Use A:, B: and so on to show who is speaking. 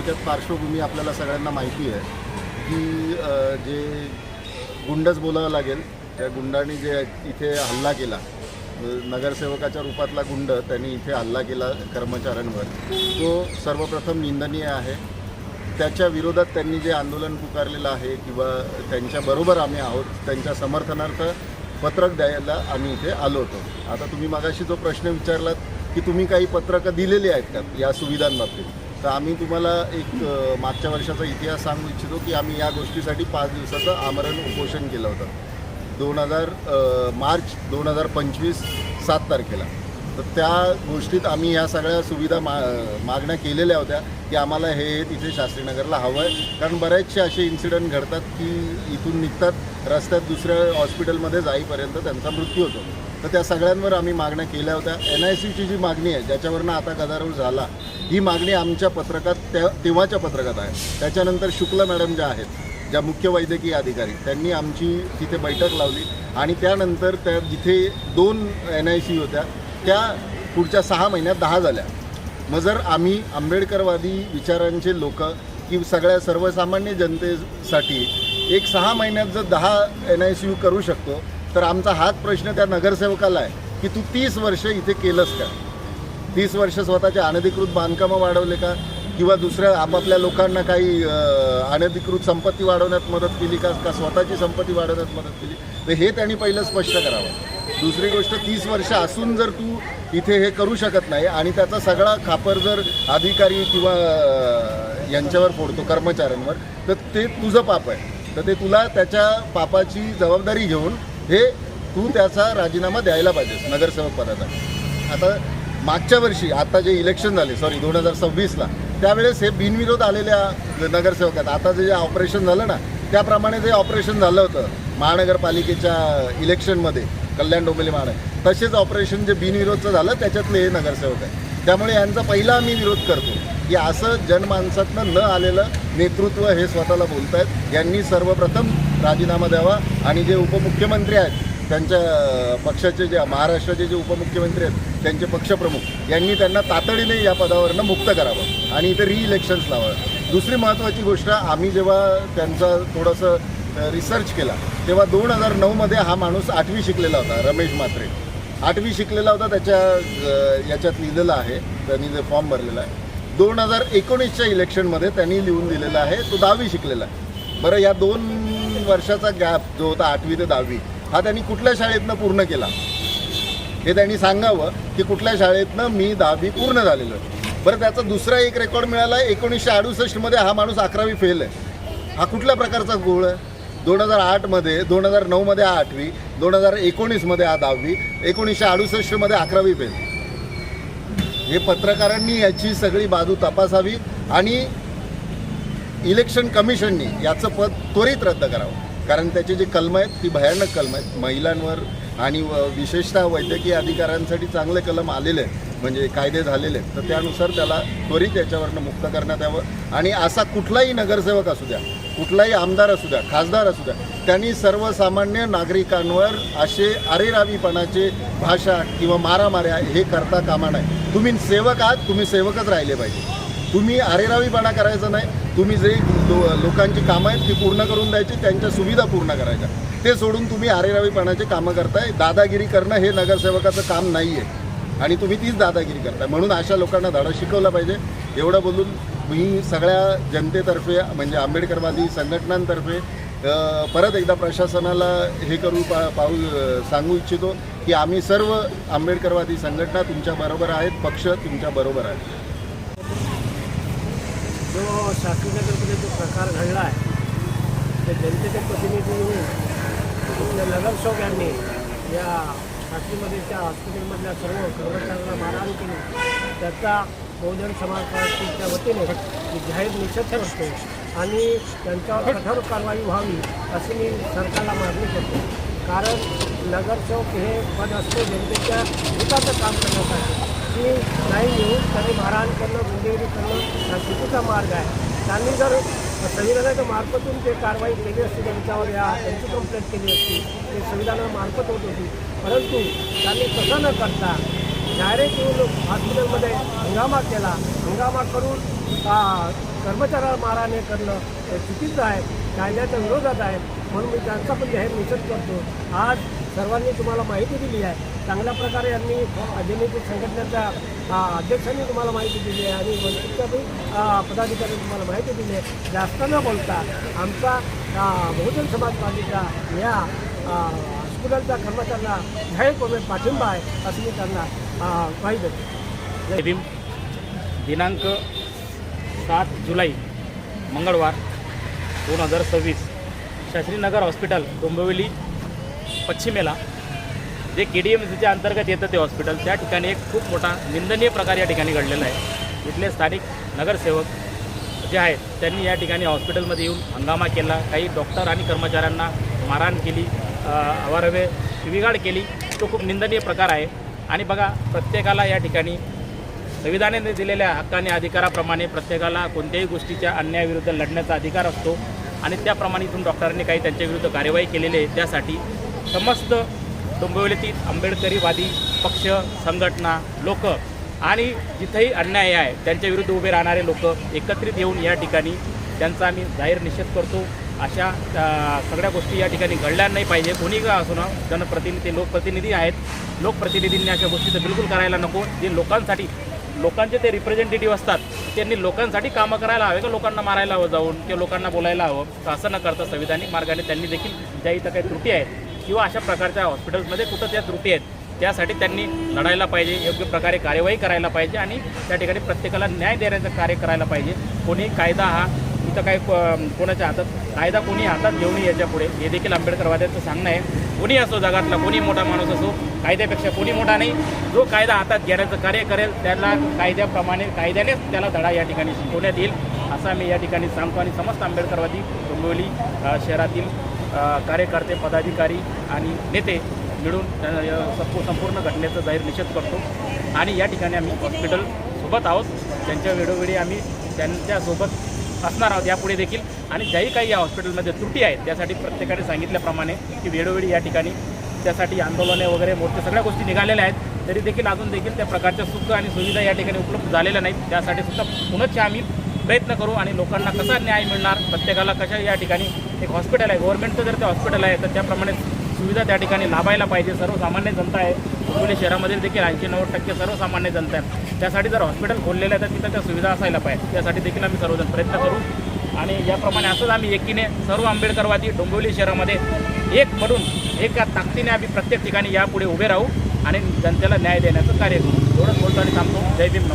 A: थोडक्यात पार्श्वभूमी आपल्याला सगळ्यांना माहिती आहे की जे गुंडच बोलावं लागेल, त्या गुंडांनी जे इथे हल्ला केला, नगरसेवकाच्या रूपातला गुंड त्यांनी इथे हल्ला केला कर्मचाऱ्यांवर, तो सर्वप्रथम निंदनीय आहे. त्याच्या विरोधात त्यांनी जे आंदोलन पुकारलेलं आहे किंवा त्यांच्याबरोबर आम्ही आहोत, त्यांच्या समर्थनार्थ पत्रक द्यायला आम्ही इथे आलो होतो. आता तुम्ही मगाशी जो प्रश्न विचारलात की तुम्ही काही पत्रकं दिलेली आहेत का या सुविधांबाबतीत, तर आम्ही तुम्हाला एक मागच्या वर्षाचा इतिहास सांगू इच्छितो की आम्ही या गोष्टीसाठी 5 दिवसाचं आमरण उपोषण केलं होतं मार्च 2025 7 तारखेला. तर त्या गोष्टीत आम्ही ह्या सगळ्या सुविधा मागण्या केलेल्या होत्या की आम्हाला हे तिथे शास्त्रीनगरला हवं आहे. कारण बरेचसे असे इन्सिडेंट घडतात की इथून निघतात, रस्त्यात दुसऱ्या हॉस्पिटलमध्ये जाईपर्यंत त्यांचा मृत्यू होतो. तर त्या सगळ्यांवर आम्ही मागण्या केल्या होत्या. NICची जी मागणी आहे, ज्याच्यावरनं आता गदारोळ झाला, ही मागणी आमच्या पत्रकात तेव्हाच्या पत्रकात आहे. त्याच्यानंतर शुक्ला मॅडम ज्या आहेत, ज्या मुख्य वैद्यकीय अधिकारी, त्यांनी आमची तिथे बैठक लावली आणि त्यानंतर त्या जिथे 2 NIC होत्या त्या पुढच्या 6 महिन्यात 10 झाल्या. मग जर आम्ही आंबेडकरवादी विचारांचे लोक की सगळ्या सर्वसामान्य जनतेसाठी एक 6 महिन्यात जर 10 NICU करू शकतो, तर आमचा हाच प्रश्न त्या नगरसेवकाला आहे की तू 30 वर्ष इथे केलंस का? 30 वर्ष स्वतःचे अनधिकृत बांधकामं वाढवले का? किंवा दुसऱ्या आपापल्या लोकांना काही अनधिकृत संपत्ती वाढवण्यात मदत केली का स्वतःची संपत्ती वाढवण्यात मदत केली? तर हे त्यांनी पहिलं स्पष्ट करावं. दुसरी गोष्ट, 30 वर्ष असून जर तू इथे हे करू शकत नाही आणि त्याचा सगळा खापर जर अधिकारी किंवा यांच्यावर फोडतो, कर्मचाऱ्यांवर, तर ते तुझं पाप आहे. तर ते तुला त्याच्या पापाची जबाबदारी घेऊन हे तू त्याचा राजीनामा द्यायला पाहिजेस नगरसेवक पदाचा. आता मागच्या वर्षी आता जे इलेक्शन झाले 2026ला, त्यावेळेस हे बिनविरोध आलेल्या नगरसेवकात आता जे ऑपरेशन झालं ना, त्याप्रमाणे जे ऑपरेशन झालं होतं महानगरपालिकेच्या इलेक्शनमध्ये कल्याण डोंबिवली महानगर, तसेच ऑपरेशन जे बिनविरोधचं झालं त्याच्यातले हे नगरसेवक आहे. त्यामुळे यांचा पहिला आम्ही विरोध करतो की असं जनमानसातनं न आलेलं नेतृत्व हे स्वतःला बोलत आहेत. यांनी सर्वप्रथम राजीनामा द्यावा आणि जे उपमुख्यमंत्री आहेत, त्यांच्या पक्षाचे जे महाराष्ट्राचे जे उपमुख्यमंत्री आहेत, त्यांचे पक्षप्रमुख यांनी त्यांना तातडीने या पदावरनं मुक्त करावं आणि इथे रिइलेक्शन्स लावावं. दुसरी महत्त्वाची गोष्ट, आम्ही जेव्हा त्यांचा थोडंसं रिसर्च केला तेव्हा 2009मध्ये हा माणूस 8वी शिकलेला होता, रमेश म्हात्रे 8वी शिकलेला होता. त्याच्या याच्यात लिहिलेलं आहे, त्यांनी जे फॉर्म भरलेला आहे. 2019च्या इलेक्शनमध्ये त्यांनी लिहून दिलेला आहे तो 10वी शिकलेला आहे. बरं, या 2 वर्षाचा गॅप जो होता 8वी ते 10वी, हा त्यांनी कुठल्या शाळेतनं पूर्ण केला हे त्यांनी सांगावं की कुठल्या शाळेतनं मी 10वी पूर्ण झालेलो आहे. बरं, त्याचा दुसरा एक रेकॉर्ड मिळाला, 1968मध्ये हा माणूस 11वी फेल आहे. हा कुठल्या प्रकारचा गोळ आहे? 2008मध्ये 2009मध्ये हा 8वी, 2019मध्ये हा 10वी, 1968मध्ये 11वी फेल. हे पत्रकारांनी याची सगळी बाजू तपासावी आणि इलेक्शन कमिशननी याचं पद त्वरित रद्द करावं. कारण त्याचे जे कलम आहेत ती भयानक कलम आहेत. महिलांवर आणि विशेषतः वैद्यकीय अधिकाऱ्यांसाठी चांगले कलम आलेले आहेत, म्हणजे कायदे झालेले आहेत. तर त्यानुसार त्याला त्वरित याच्यावरनं मुक्त करण्यात यावं आणि असा कुठलाही नगरसेवक असू द्या, कुठलाही आमदार असू द्या, खासदार असू द्या, त्यांनी सर्वसामान्य नागरिकांवर असे अरेरावीपणाचे भाषा किंवा मारामाऱ्या हे करता कामा नये. तुम्ही सेवक आहात, तुम्ही सेवकच राहिले पाहिजे. तुम्ही अरेरावीपणा करायचा नाही. तुम्ही जे लोकांची कामं आहेत ती पूर्ण करून द्यायची, त्यांच्या सुविधा पूर्ण करायच्या. ते सोडून तुम्ही अरेरावीपणाचे कामं करताय. दादागिरी करणं हे नगरसेवकाचं काम नाही आहे आणि तुम्ही तीच दादागिरी करताय. म्हणून अशा लोकांना धडा शिकवला पाहिजे. एवढं बोलून मी सगळ्या जनतेतर्फे म्हणजे आंबेडकरवादी संघटनांतर्फे परत एकदा प्रशासनाला हे सांगू इच्छितो की आम्ही सर्व आंबेडकरवादी संघटना तुमच्याबरोबर आहेत, पक्ष तुमच्याबरोबर आहेत.
B: जो शास्त्रीनगरमध्ये जो प्रकार घडला आहे, ते जनतेचे प्रतिनिधी होऊन नगरसेवक यांनी या शास्त्रीमध्येच्या हॉस्पिटलमधल्या सर्व कर्मचाऱ्यांना मारहाण केली, त्याचा बहुजन समाज पार्टीच्या वतीने जाहीर निषेध करतो आणि त्यांच्यावर कठोर कारवाई व्हावी अशी मी सरकारला मागणी करतो. कारण नगरसेवक हे पद असते जनतेच्या हिताचं काम करण्यासाठी, की नाही येऊन त्यांनी मारहाण करणं, गुंडेगिरी करणं हा चुकीचा मार्ग आहे. त्यांनी जर संविधानाच्या मार्फतून ते कारवाई केली असती, त्यांच्यावर त्यांची कंप्लेंट केली असती, ते संविधानामार्फत होत होती. परंतु त्यांनी तसं न करता डायरेक्ट येऊन हॉस्पिटलमध्ये हंगामा केला. हंगामा करून कर्मचाऱ्याला मारहाण करणं हे चुकीचं आहे, कायद्याच्या विरोधात आहे. म्हणून मी त्यांचा पण जाहीर निषेध करतो. आज सर्वांनी तुम्हाला माहिती दिली आहे, चांगल्या प्रकारे यांनी जेनेटिक संघटनेच्या अध्यक्षांनी तुम्हाला माहिती दिली आहे आणि वंचितच्या पदाधिकाऱ्यांनी तुम्हाला माहिती दिली आहे. जास्त न बोलता आमचा बहुजन समाज पार्टीचा या हॉस्पिटलच्या कर्मचाऱ्यांना जाहीरपणे पाठिंबा आहे असं मी त्यांना पाहिजे.
C: जय भीम. दिनांक 7 जुलै मंगळवार 2026 शास्त्रीनगर हॉस्पिटल डोंबिवली पश्चिमेला जे KDMCच्या अंतर्गत येतं ते हॉस्पिटल, त्या ठिकाणी एक खूप मोठा निंदनीय प्रकार या ठिकाणी घडलेला आहे. इथले स्थानिक नगरसेवक जे आहेत त्यांनी या ठिकाणी हॉस्पिटलमध्ये येऊन हंगामा केला. काही डॉक्टर आणि कर्मचाऱ्यांना मारहाण केली, अवारवे शिवीगाळ केली. तो खूप निंदनीय प्रकार आहे. आणि बघा, प्रत्येकाला या ठिकाणी संविधानाने दिलेल्या हक्काने अधिकाराप्रमाणे प्रत्येकाला कोणत्याही गोष्टीच्या अन्यायाविरुद्ध लढण्याचा अधिकार असतो आणि त्याप्रमाणे इथून डॉक्टरांनी काही त्यांच्याविरुद्ध कार्यवाही केलेली आहे. त्यासाठी समस्त डोंबिवलीतील आंबेडकरीवादी पक्ष, संघटना, लोक आणि जिथेही अन्याय आहे त्यांच्याविरुद्ध उभे राहणारे लोक एकत्रित येऊन या ठिकाणी त्यांचा आम्ही जाहीर निषेध करतो. अशा सगळ्या गोष्टी या ठिकाणी घडल्या नाही पाहिजे. कोणी का असो ना, जनप्रतिनिधी लोकप्रतिनिधी आहेत, लोकप्रतिनिधींनी अशा गोष्टी तर बिलकुल करायला नको. जे लोकांसाठी, लोकांचे ते रिप्रेझेंटेटिव्ह असतात, त्यांनी लोकांसाठी कामं करायला हवे का लोकांना मारायला हवं जाऊन किंवा लोकांना बोलायला हवं? तर असं न करता संविधानिक मार्गाने त्यांनी देखील ज्या इथं काही त्रुटी आहेत किंवा अशा प्रकारच्या हॉस्पिटल्समध्ये कुठं त्या त्रुटी आहेत त्यासाठी त्यांनी लढायला पाहिजे, योग्य प्रकारे कार्यवाही करायला पाहिजे आणि त्या ठिकाणी प्रत्येकाला न्याय देण्याचं कार्य करायला पाहिजे. कोणी कायदा हा इथं काय कोणाच्या हातात, कायदा कोणी हातात घेऊ नये याच्यापुढे, हे देखील आंबेडकरवाद्यांचं सांगणं आहे. कोणी असो, जगातला कोणी मोठा माणूस असो, कायद्यापेक्षा कोणी मोठा नाही. जो कायदा हातात घेण्याचं कार्य करेल त्याला कायद्यानेच त्याला धडा या ठिकाणी शिकवण्यात येईल असं आम्ही या ठिकाणी सांगतो. आणि समस्त आंबेडकरवादी डोंबिवली शहरातील कार्यकर्ते, पदाधिकारी आणि नेते मिळून संपूर्ण घटनेचा जाहीर निषेध करतो. आणि या ठिकाणी आम्ही हॉस्पिटल सोबत आहोत, त्यांच्या वेळोवेळी आम्ही त्यांच्यासोबत असणार आहोत यापुढे देखील. आणि ज्याही काही या हॉस्पिटलमध्ये त्रुटी आहेत त्यासाठी प्रत्येकाने सांगितल्याप्रमाणे की वेळोवेळी या ठिकाणी त्यासाठी आंदोलने वगैरे मोठ्या सगळ्या गोष्टी निघालेल्या आहेत, तरी देखील अजून देखील त्या प्रकारच्या सुख आणि सुविधा या ठिकाणी उपलब्ध झालेल्या नाहीत. त्यासाठी सुद्धा पुनश्च आम्ही प्रयत्न करू आणि लोकांना कसा न्याय मिळणार, प्रत्येकाला कशा या ठिकाणी एक हॉस्पिटल आहे, गव्हर्नमेंटचं जर ते हॉस्पिटल आहे तर त्याप्रमाणे सुविधा त्या ठिकाणी लाभायला पाहिजे. सर्वसामान्य जनता आहे, डोंबिवली शहरामध्ये देखील 80-90% सर्वसामान्य जनता आहे. त्यासाठी जर हॉस्पिटल खोललेलं आहे तर तिथं त्या सुविधा असायला पाहिजे. त्यासाठी देखील आम्ही सर्वजण प्रयत्न करू आणि याप्रमाणे असंच आम्ही एकीने सर्व आंबेडकरवादी डोंबिवली शहरामध्ये एक म्हणून एका ताकदीने आम्ही प्रत्येक ठिकाणी यापुढे उभे राहू आणि जनतेला न्याय देण्याचं कार्य करू. एवढंच बोलतो आणि थांबतो. जय भीम.